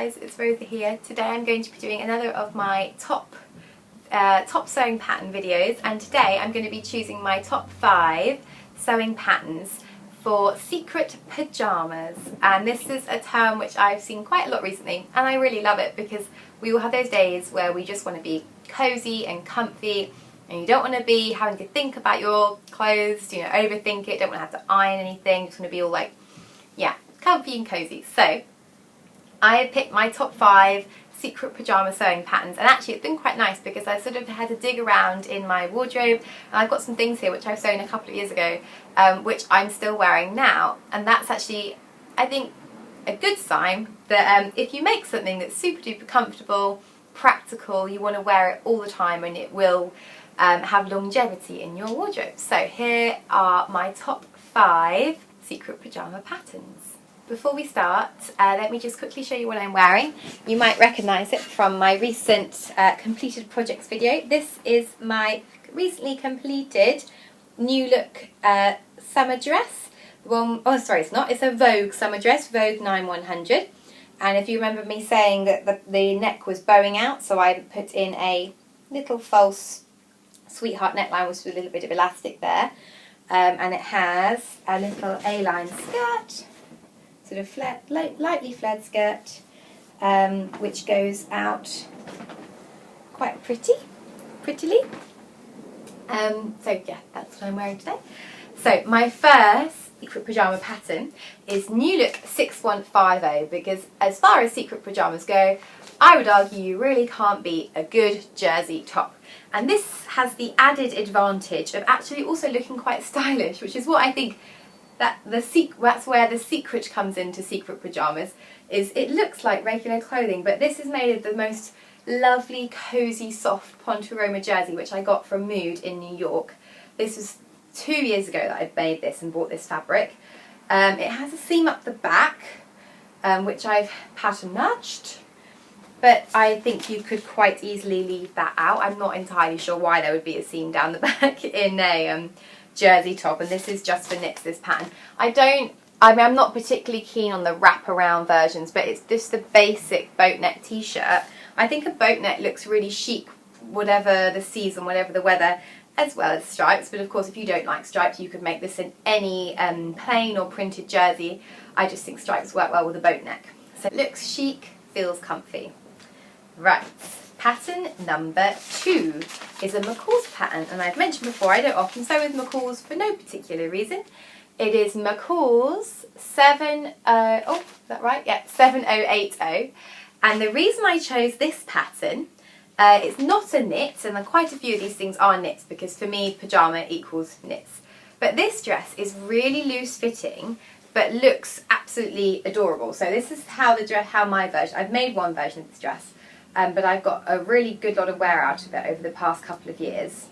guys, it's Rosa here. Today I'm going to be doing another of my top sewing pattern videos, and today I'm going to be choosing my top 5 sewing patterns for secret pyjamas. And this is a term which I've seen quite a lot recently, and I really love it because we all have those days where we just want to be cozy and comfy, and you don't want to be having to think about your clothes, you know, overthink it, don't want to have to iron anything, just want to be all like, yeah, comfy and cozy. So I have picked my top 5 secret pyjama sewing patterns, and actually it's been quite nice because I sort of had to dig around in my wardrobe, and I've got some things here which I've sewn a couple of years ago, which I'm still wearing now, and that's actually, I think, a good sign that if you make something that's super duper comfortable, practical, you want to wear it all the time, and it will have longevity in your wardrobe. So here are my top 5 secret pyjama patterns. Before we start, let me just quickly show you what I'm wearing. You might recognise it from my recent completed projects video. This is my recently completed new look summer dress. It's not, it's a Vogue summer dress, Vogue 9100. And if you remember me saying that the neck was bowing out, so I put in a little false sweetheart neckline with a little bit of elastic there. And it has a little A-line skirt, sort of lightly flared skirt, which goes out quite prettily. So yeah, that's what I'm wearing today. So my first secret pyjama pattern is New Look 6150, because as far as secret pyjamas go, I would argue you really can't beat a good jersey top. And this has the added advantage of actually also looking quite stylish, which is what I think that's where the secret comes into secret pyjamas, is it looks like regular clothing, but this is made of the most lovely, cozy, soft Pontoroma jersey, which I got from Mood in New York. This was 2 years ago that I made this and bought this fabric. It has a seam up the back, which I've pattern matched, but I think you could quite easily leave that out. I'm not entirely sure why there would be a seam down the back in a jersey top, and this is just for knits, this pattern. I'm not particularly keen on the wraparound versions, but it's just the basic boat neck t-shirt. I think a boat neck looks really chic, whatever the season, whatever the weather, as well as stripes. But of course, if you don't like stripes, you could make this in any plain or printed jersey. I just think stripes work well with a boat neck. So it looks chic, feels comfy. Right. Pattern number 2 is a McCalls pattern, and I've mentioned before I don't often sew with McCalls for no particular reason. It is McCalls 7080, and the reason I chose this pattern, it's not a knit, and quite a few of these things are knits because for me pyjama equals knits. But this dress is really loose fitting but looks absolutely adorable. So this is how my version, I've made one version of this dress. But I've got a really good lot of wear out of it over the past couple of years.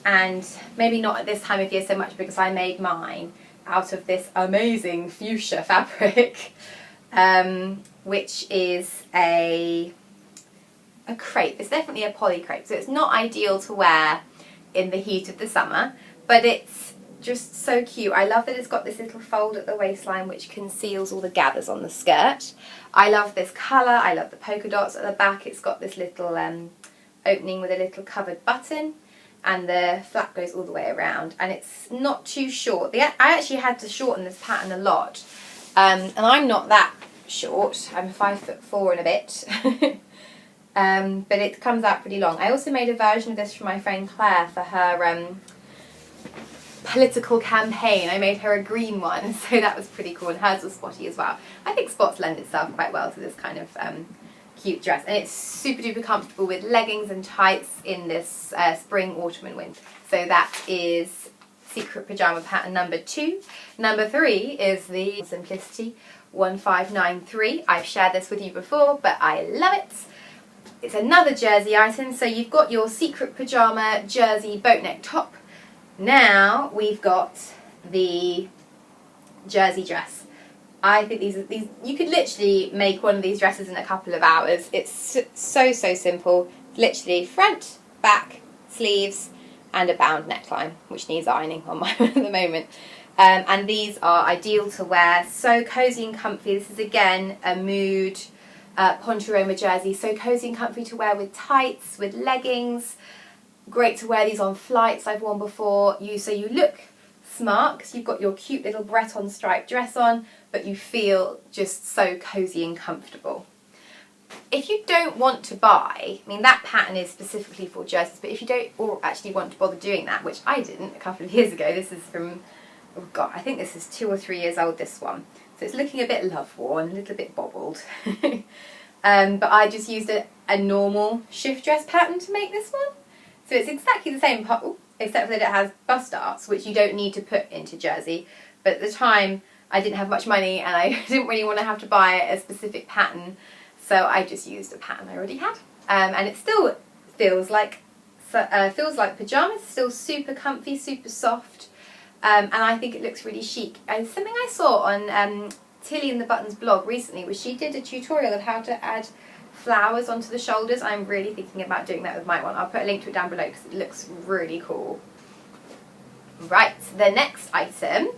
And maybe not at this time of year so much because I made mine out of this amazing fuchsia fabric, which is a crepe. It's definitely a poly crepe, so it's not ideal to wear in the heat of the summer, but it's just so cute. I love that it's got this little fold at the waistline which conceals all the gathers on the skirt. I love this colour, I love the polka dots at the back. It's got this little opening with a little covered button, and the flap goes all the way around, and it's not too short. I actually had to shorten this pattern a lot, and I'm not that short. I'm 5'4" and a bit. But it comes out pretty long. I also made a version of this for my friend Claire for her political campaign. I made her a green one, so that was pretty cool, and hers was spotty as well. I think spots lend itself quite well to this kind of cute dress, and it's super duper comfortable with leggings and tights in this spring, autumn and winter. So that is secret pyjama pattern number 2. Number 3 is the Simplicity 1593. I've shared this with you before, but I love it. It's another jersey item, so you've got your secret pyjama jersey boat neck top. Now we've got the jersey dress. I think these you could literally make one of these dresses in a couple of hours. It's so simple. Literally front, back, sleeves, and a bound neckline, which needs ironing on mine at the moment. And these are ideal to wear, so cozy and comfy. This is again a Mood poncheroma jersey, so cozy and comfy to wear with tights, with leggings. Great to wear these on flights. I've worn before. So you look smart because you've got your cute little Breton striped dress on, but you feel just so cozy and comfortable. If you don't want to buy, I mean that pattern is specifically for jerseys, but if you don't actually want to bother doing that, which I didn't a couple of years ago, this is from, oh god, I think this is 2 or 3 years old, this one. So it's looking a bit love worn, a little bit bobbled. But I just used a normal shift dress pattern to make this one. So it's exactly the same, except that it has bust darts, which you don't need to put into jersey. But at the time, I didn't have much money and I didn't really want to have to buy a specific pattern. So I just used a pattern I already had. And it still feels like pyjamas, still super comfy, super soft. And I think it looks really chic. And something I saw on Tilly and the Buttons blog recently was she did a tutorial of how to add flowers onto the shoulders. I'm really thinking about doing that with my one. I'll put a link to it down below because it looks really cool. Right, the next item,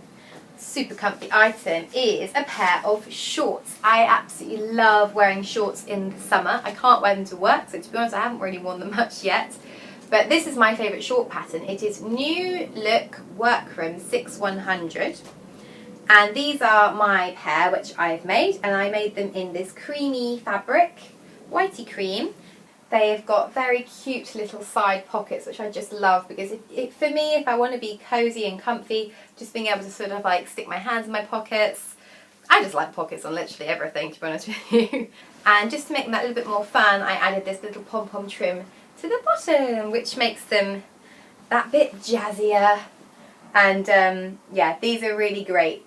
super comfy item, is a pair of shorts. I absolutely love wearing shorts in the summer. I can't wear them to work, so to be honest I haven't really worn them much yet. But this is my favourite short pattern. It is New Look Workroom 6100. And these are my pair which I've made, and I made them in this creamy fabric, whitey cream. They've got very cute little side pockets, which I just love, because for me, if I want to be cozy and comfy, just being able to sort of like stick my hands in my pockets. I just like pockets on literally everything, to be honest with you. And just to make them that little bit more fun, I added this little pom-pom trim to the bottom, which makes them that bit jazzier. And yeah, these are really great.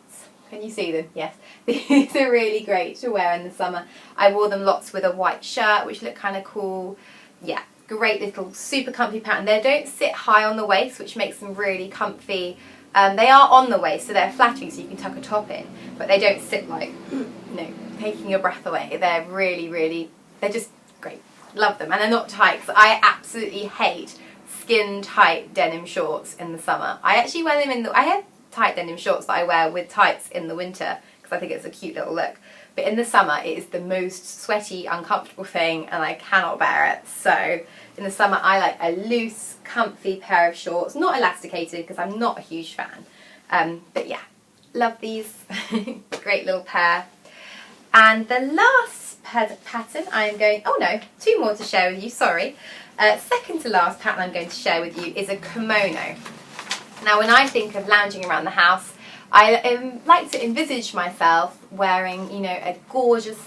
Can you see them? Yes. These are really great to wear in the summer. I wore them lots with a white shirt, which looked kind of cool. Yeah, great little super comfy pattern. They don't sit high on the waist, which makes them really comfy. They are on the waist, so they're flattering, so you can tuck a top in, but they don't sit like, you know, taking your breath away. They're really, really, they're just great. Love them. And they're not tight, because I absolutely hate skin tight denim shorts in the summer. I actually wear them in the, I have tight denim shorts that I wear with tights in the winter because I think it's a cute little look, but in the summer it is the most sweaty, uncomfortable thing and I cannot bear it. So in the summer I like a loose, comfy pair of shorts, not elasticated because I'm not a huge fan, but yeah, love these. Great little pair. And the last pattern I'm going, oh no, 2 more to share with you, sorry. Second to last pattern I'm going to share with you is a kimono. Now when I think of lounging around the house, I like to envisage myself wearing, you know, a gorgeous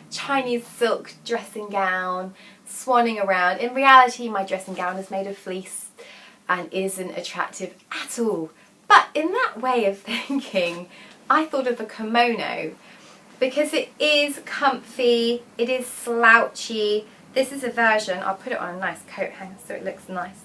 Chinese silk dressing gown, swanning around. In reality, my dressing gown is made of fleece and isn't attractive at all. But in that way of thinking, I thought of a kimono because it is comfy, it is slouchy. This is a version, I'll put it on a nice coat hanger so it looks nice.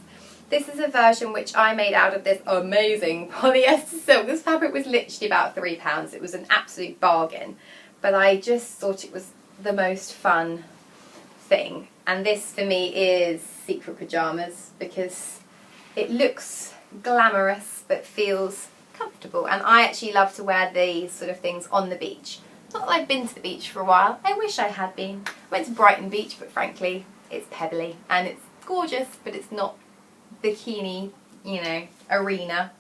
This is a version which I made out of this amazing polyester silk. This fabric was literally about £3. It was an absolute bargain. But I just thought it was the most fun thing. And this for me is secret pyjamas because it looks glamorous but feels comfortable. And I actually love to wear these sort of things on the beach. Not that I've been to the beach for a while. I wish I had been. I went to Brighton Beach, but frankly, it's pebbly. And it's gorgeous, but it's not bikini, you know, arena.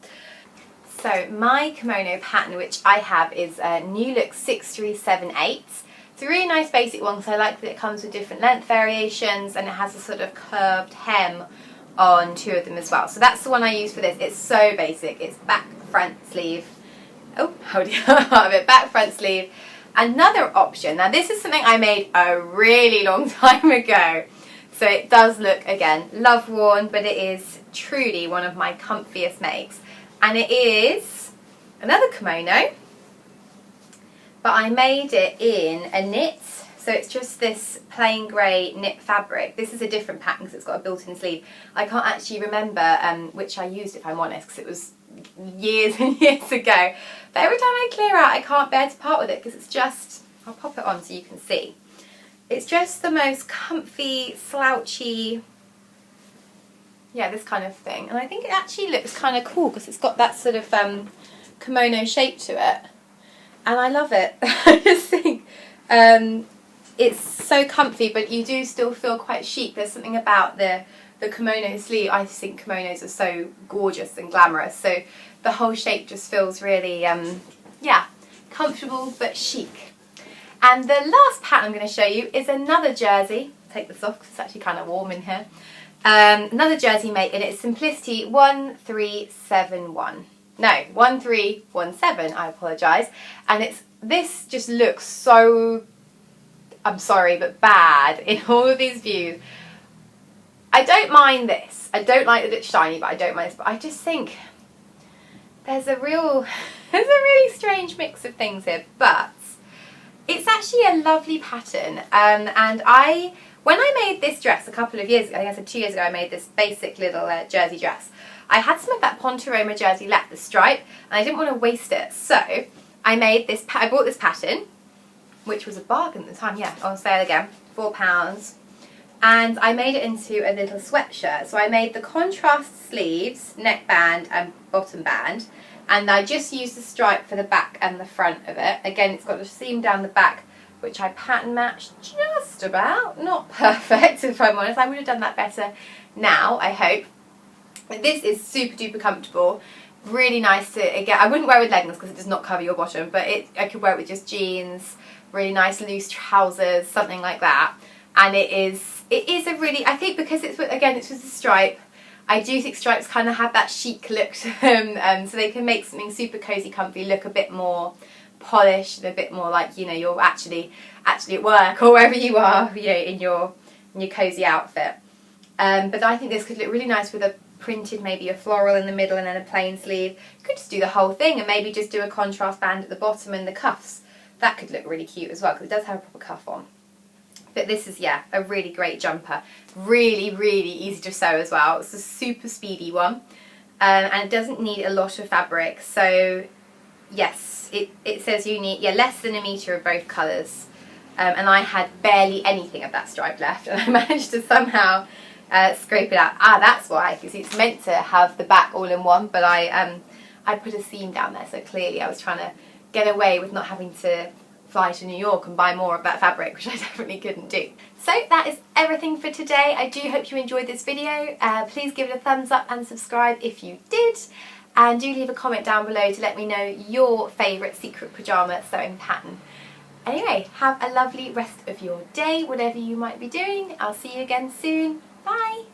So my kimono pattern which I have is a New Look 6378. It's a really nice basic one because I like that it comes with different length variations and it has a sort of curved hem on 2 of them as well. So that's the one I use for this. It's so basic. It's back, front sleeve. Oh, hold it out of it. Back, front sleeve. Another option. Now this is something I made a really long time ago. So it does look, again, love worn, but it is truly one of my comfiest makes. And it is another kimono, but I made it in a knit. So it's just this plain grey knit fabric. This is a different pattern because it's got a built-in sleeve. I can't actually remember which I used, if I'm honest, because it was years and years ago. But every time I clear out, I can't bear to part with it because it's just, I'll pop it on so you can see. It's just the most comfy, slouchy, yeah, this kind of thing. And I think it actually looks kind of cool because it's got that sort of kimono shape to it. And I love it. I just think it's so comfy, but you do still feel quite chic. There's something about the kimono sleeve. I think kimonos are so gorgeous and glamorous, so the whole shape just feels really yeah, comfortable but chic. And the last pattern I'm going to show you is another jersey. Take this off because it's actually kind of warm in here. Another jersey make, and it's Simplicity 1371. No, 1317, I apologise. And this just looks so, I'm sorry, but bad in all of these views. I don't mind this. I don't like that it's shiny, but I don't mind this. But I just think there's a really strange mix of things here. But it's actually a lovely pattern. And when I made this dress a couple of years ago, I think I said 2 years ago, I made this basic little jersey dress. I had some of that Pontoroma jersey left, the stripe, and I didn't want to waste it. So I made this. I bought this pattern, which was a bargain at the time. Yeah, on sale again, £4. And I made it into a little sweatshirt. So I made the contrast sleeves, neckband and bottom band, and I just used the stripe for the back and the front of it. Again, it's got a seam down the back, which I pattern matched just about. Not perfect, if I'm honest. I would have done that better now, I hope. But this is super duper comfortable. Really nice to, again, I wouldn't wear it with leggings because it does not cover your bottom, but I could wear it with just jeans, really nice loose trousers, something like that. And it is a really, I think because it's with a stripe, I do think stripes kind of have that chic look to them, so they can make something super cozy, comfy look a bit more polished and a bit more like, you know, you're actually at work or wherever you are, you know, in your cozy outfit. But I think this could look really nice with a printed, maybe a floral in the middle and then a plain sleeve. You could just do the whole thing and maybe just do a contrast band at the bottom and the cuffs. That could look really cute as well because it does have a proper cuff on. But this is, yeah, a really great jumper. Really, really easy to sew as well. It's a super speedy one. And it doesn't need a lot of fabric. So, yes, it says you need, less than 1 metre of both colours. And I had barely anything of that stripe left. And I managed to somehow scrape it out. Ah, that's why, because it's meant to have the back all in one. But I put a seam down there. So clearly I was trying to get away with not having to fly to New York and buy more of that fabric, which I definitely couldn't do. So that is everything for today. I do hope you enjoyed this video. Please give it a thumbs up and subscribe if you did, and do leave a comment down below to let me know your favourite secret pyjama sewing pattern. Anyway, have a lovely rest of your day, whatever you might be doing. I'll see you again soon. Bye!